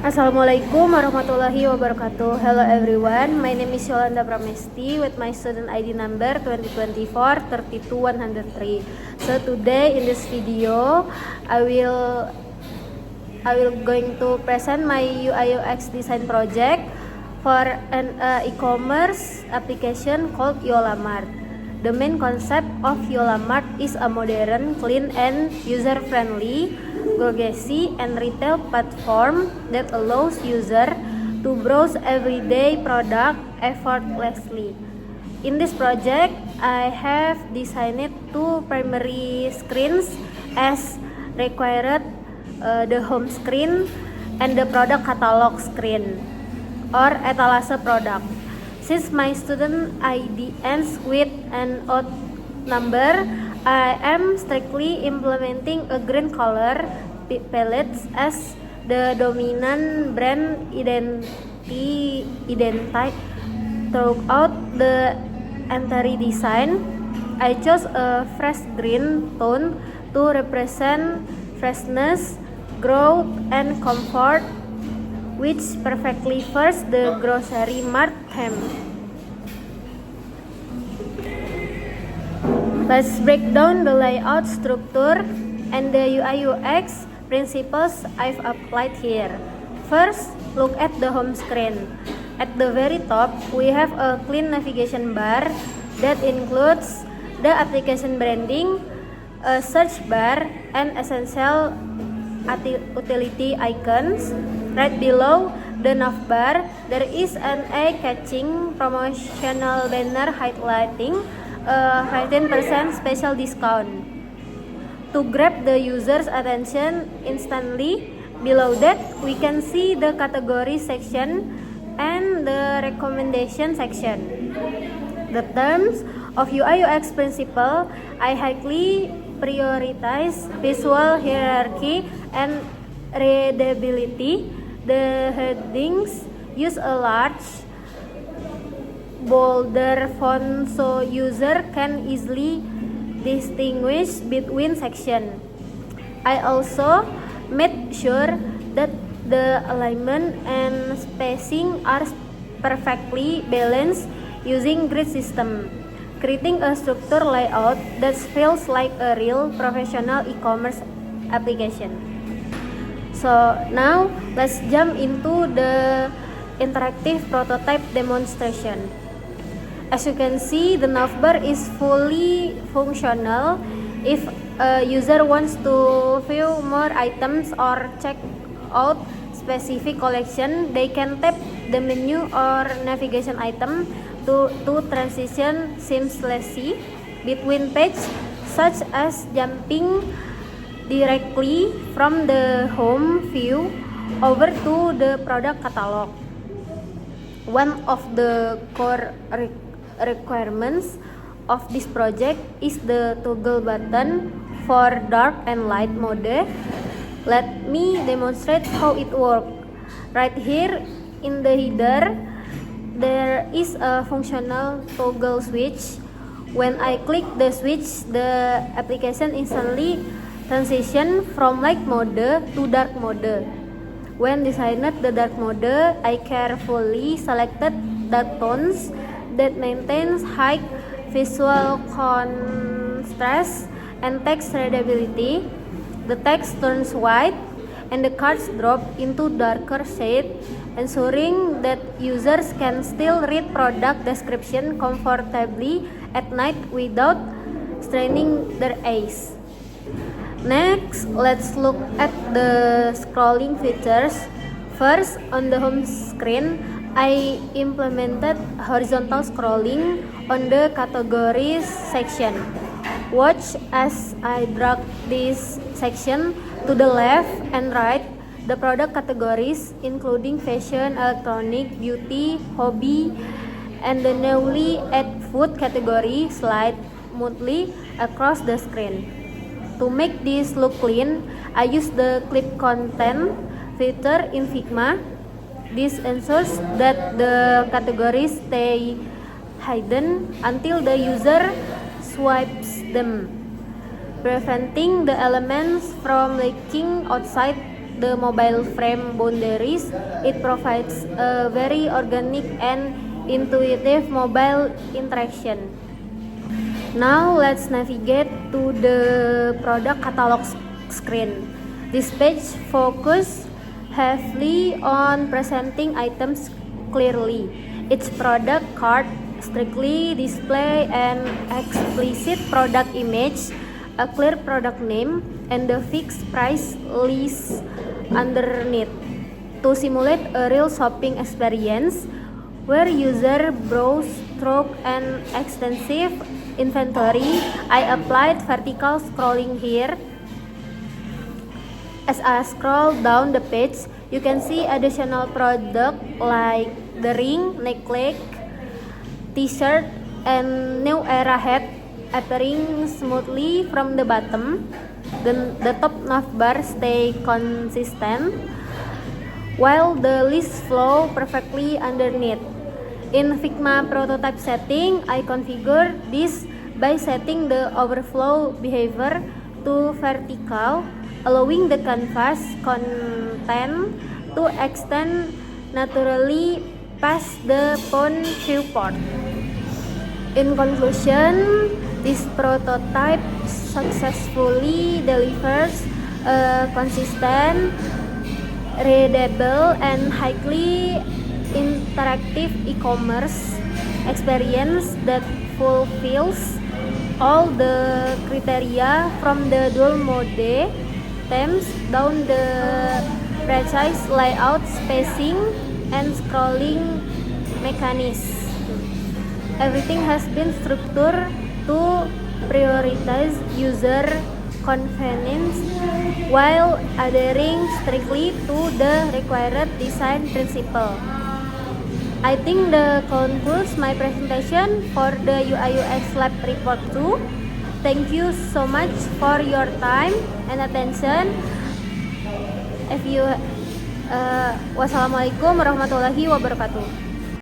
Assalamualaikum warahmatullahi wabarakatuh. Hello everyone, my name is Yolanda Pramesti with my student ID number 2024-32103. So today in this video, I will going to present my UI UX design project for an e-commerce application called Yolamart. The main concept of Yolamart is a modern, clean, and user-friendly grocery and retail platform that allows user to browse everyday product effortlessly. In this project, I have designed two primary screens as required, the home screen and the product catalog screen or etalase product. Since my student ID ends with an odd number, I am strictly implementing a green color palette as the dominant brand identity throughout the entire design. I chose a fresh green tone to represent freshness, growth, and comfort, which perfectly fits the grocery mart theme. Let's break down the layout structure and the UI UX principles I've applied here. First, look at the home screen. At the very top, we have a clean navigation bar that includes the application branding, a search bar, and essential utility icons. Right below the navbar, there is an eye-catching promotional banner highlighting a 15% special discount. To grab the user's attention instantly, below that we can see the category section and the recommendation section. The terms of UI UX principle, I highly prioritize visual hierarchy and readability. The headings use a large, bolder font so user can easily distinguish between sections. I also made sure that the alignment and spacing are perfectly balanced using grid system, creating a structure layout that feels like a real professional e-commerce application. So now let's jump into the interactive prototype demonstration. As you can see, the navbar is fully functional. If a user wants to view more items or check out specific collection, they can tap the menu or navigation item to transition seamlessly between pages, such as jumping directly from the home view over to the product catalog. One of the core requirements of this project is the toggle button for dark and light mode. Let me demonstrate how it works. Right here in the header, there is a functional toggle switch. When I click the switch, the application instantly transition from light mode to dark mode. When designing the dark mode, I carefully selected dark tones that maintains high visual contrast and text readability. The text turns white and the cards drop into darker shade, ensuring that users can still read product description comfortably at night without straining their eyes. Next, let's look at the scrolling features. First, on the home screen, I implemented horizontal scrolling on the categories section. Watch as I drag this section to the left and right. The product categories, including fashion, electronic, beauty, hobby, and the newly added food category, slide smoothly across the screen. To make this look clean, I use the clip content filter in Figma. This ensures that the categories stay hidden until the user swipes them, preventing the elements from leaking outside the mobile frame boundaries, it provides a very organic and intuitive mobile interaction. Now let's navigate to the product catalog screen. This page focuses heavily on presenting items clearly. Each product card strictly display an explicit product image, a clear product name, and the fixed price list underneath to simulate a real shopping experience where user browse through an extensive inventory. I applied vertical scrolling here. As I scroll down the page, you can see additional product like the ring, necklace, t-shirt, and new era hat appearing smoothly from the bottom. The top navbar stay consistent, while the list flow perfectly underneath. In Figma prototype setting, I configure this by setting the overflow behavior to vertical, allowing the canvas content to extend naturally past the phone viewport. In conclusion, this prototype successfully delivers a consistent, readable, and highly interactive e-commerce experience that fulfills all the criteria from the dual mode themes down the precise layout, spacing, and scrolling mechanism. Everything has been structured to prioritize user convenience while adhering strictly to the required design principle. I think that concludes my presentation for the UI UX Lab Report 2. Thank you so much for your time and attention. Wassalamualaikum warahmatullahi wabarakatuh.